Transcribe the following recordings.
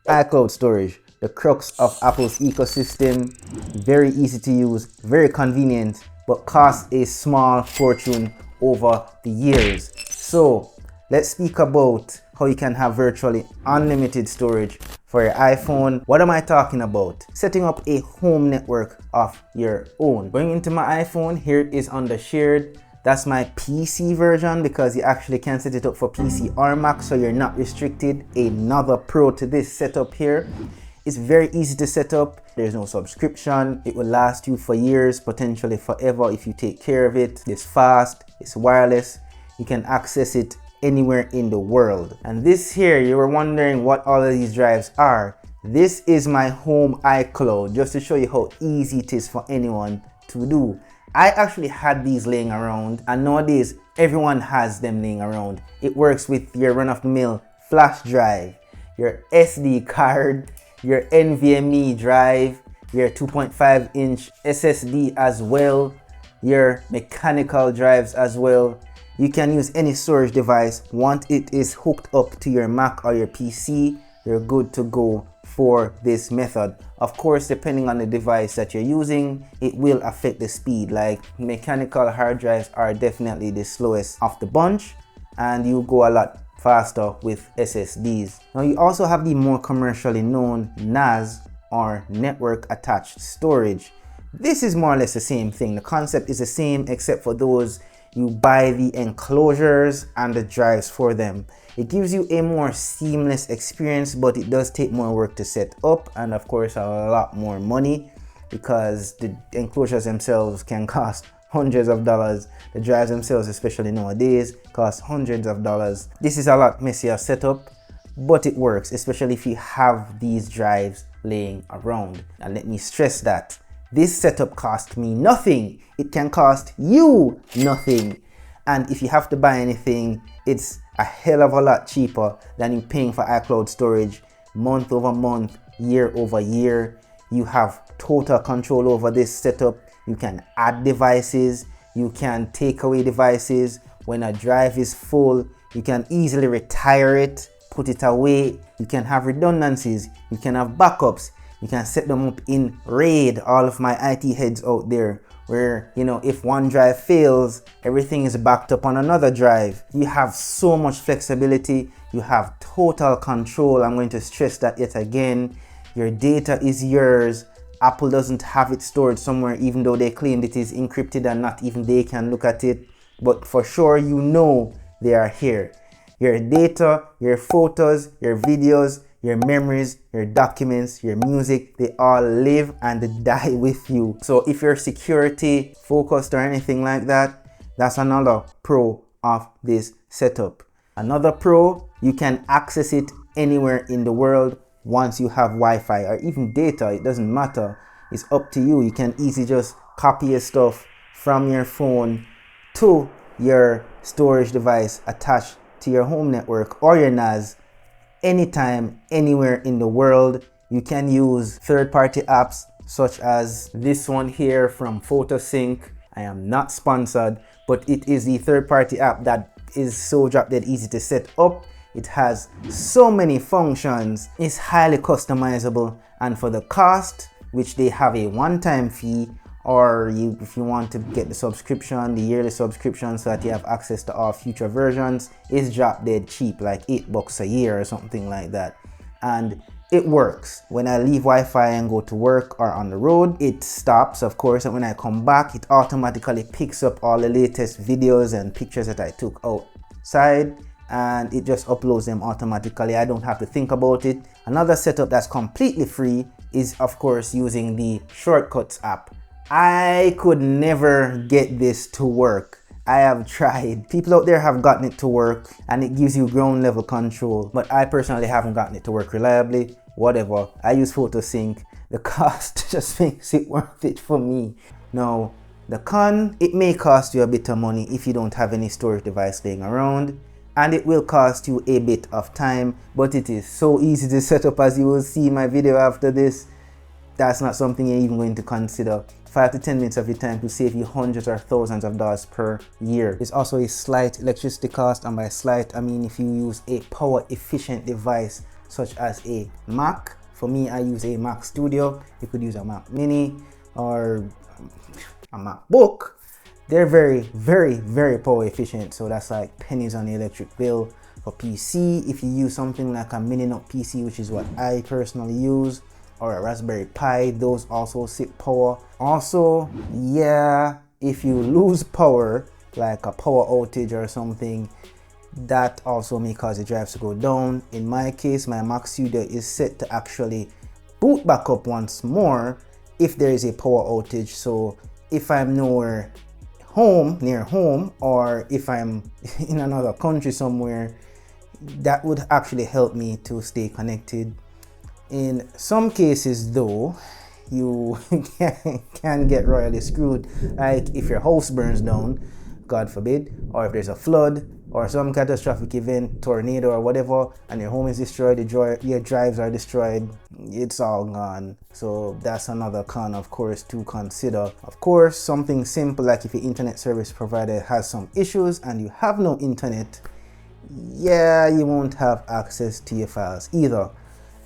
iCloud storage, the crux of Apple's ecosystem. Very easy to use, very convenient, but costs a small fortune over the years. So let's speak about how you can have virtually unlimited storage for your iPhone. What am I talking about? Setting up a home network of your own. Going into my iPhone, here it is under shared. That's my PC version because you actually can set it up for PC or Mac, so you're not restricted. Another pro to this setup here. It's very easy to set up. There's no subscription. It will last you for years, potentially forever if you take care of it. It's fast, it's wireless. You can access it anywhere in the world. And this here, you were wondering what all of these drives are. This is my home iCloud, just to show you how easy it is for anyone to do. I actually had these laying around, and nowadays everyone has them laying around. It works with your run-of-the-mill flash drive, your SD card, your NVMe drive, your 2.5-inch SSD as well, your mechanical drives as well. You can use any storage device. Once it is hooked up to your Mac or your PC, you're good to go for this method. Of course, depending on the device that you're using, it will affect the speed. Like mechanical hard drives are definitely the slowest of the bunch, and you go a lot faster with SSDs. Now you also have the more commercially known NAS, or network attached storage. This is more or less the same thing. The concept is the same, except for those you buy the enclosures and the drives for them. It gives you a more seamless experience, but it does take more work to set up, and of course a lot more money, because the enclosures themselves can cost hundreds of dollars. The drives themselves, especially nowadays, cost hundreds of dollars. This is a lot messier setup, but it works, especially if you have these drives laying around. And let me stress that this setup cost me nothing. It can cost you nothing. And if you have to buy anything, it's a hell of a lot cheaper than you paying for iCloud storage month over month, year over year. You have total control over this setup. You can add devices, you can take away devices. When a drive is full, you can easily retire it, put it away. You can have redundancies, you can have backups, you can set them up in RAID. All of my IT heads out there, where, you know, if one drive fails, everything is backed up on another drive. You have so much flexibility, you have total control. I'm going to stress that yet again. Your data is yours. Apple doesn't have it stored somewhere, even though they claim it is encrypted and not even they can look at it. But for sure, you know they are here. Your data, your photos, your videos, your memories, your documents, your music, they all live and die with you. So if you're security focused or anything like that, that's another pro of this setup. Another pro, you can access it anywhere in the world once you have Wi-Fi or even data. It doesn't matter. It's up to you. You can easily just copy your stuff from your phone to your storage device attached to your home network or your NAS. Anytime, anywhere in the world. You can use third-party apps such as this one here from PhotoSync. I am not sponsored, but it is the third-party app that is so drop dead easy to set up. It has so many functions. It's highly customizable, and for the cost, which they have a one-time fee, or if you want to get the subscription, the yearly subscription, so that you have access to all future versions, is drop dead cheap, like $8 a year or something like that. And it works. When I leave Wi-Fi and go to work or on the road, it stops, of course, and when I come back, it automatically picks up all the latest videos and pictures that I took outside, and it just uploads them automatically. I don't have to think about it. Another setup that's completely free is, of course, using the Shortcuts app. I could never get this to work. I have tried. People out there have gotten it to work, and it gives you ground level control, but I personally haven't gotten it to work reliably. Whatever, I use PhotoSync. The cost just makes it worth it for me. Now, the con, it may cost you a bit of money if you don't have any storage device laying around, and it will cost you a bit of time, but it is so easy to set up, as you will see in my video after this. That's not something you're even going to consider. 5 to 10 minutes of your time to save you hundreds or thousands of dollars per year. There's also a slight electricity cost, and by slight I mean if you use a power efficient device such as a Mac. For me, I use a Mac Studio. You could use a Mac Mini or a MacBook. They're very power efficient, so that's like pennies on the electric bill. For PC, if you use something like a mini nut PC, which is what I personally use, or a Raspberry Pi, those also sip power. Also, yeah, if you lose power, like a power outage or something, that also may cause the drives to go down. In my case, my Mac Studio is set to actually boot back up once more if there is a power outage. So if I'm nowhere near home, or if I'm in another country somewhere, that would actually help me to stay connected. In some cases though, you can get royally screwed, like if your house burns down, God forbid, or if there's a flood or some catastrophic event, tornado or whatever, and your home is destroyed, your drives are destroyed, it's all gone. So that's another con, of course, to consider. Of course, something simple like if your internet service provider has some issues and you have no internet, yeah, you won't have access to your files either.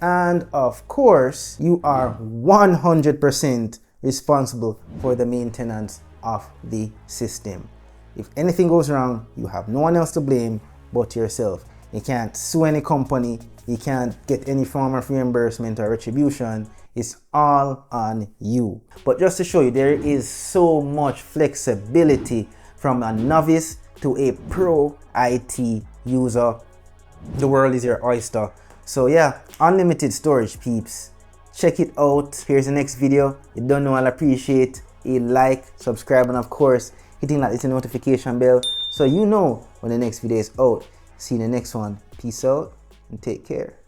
And of course, you are 100% responsible for the maintenance of the system. If anything goes wrong, you have no one else to blame but yourself. You can't sue any company, you can't get any form of reimbursement or retribution. It's all on you. But just to show you, there is so much flexibility from a novice to a pro IT user. The world is your oyster. So yeah, unlimited storage, peeps. Check it out. Here's the next video. You don't know, I'll appreciate a like, subscribe, and of course, hitting that little notification bell so you know when the next video is out. See you in the next one. Peace out and take care.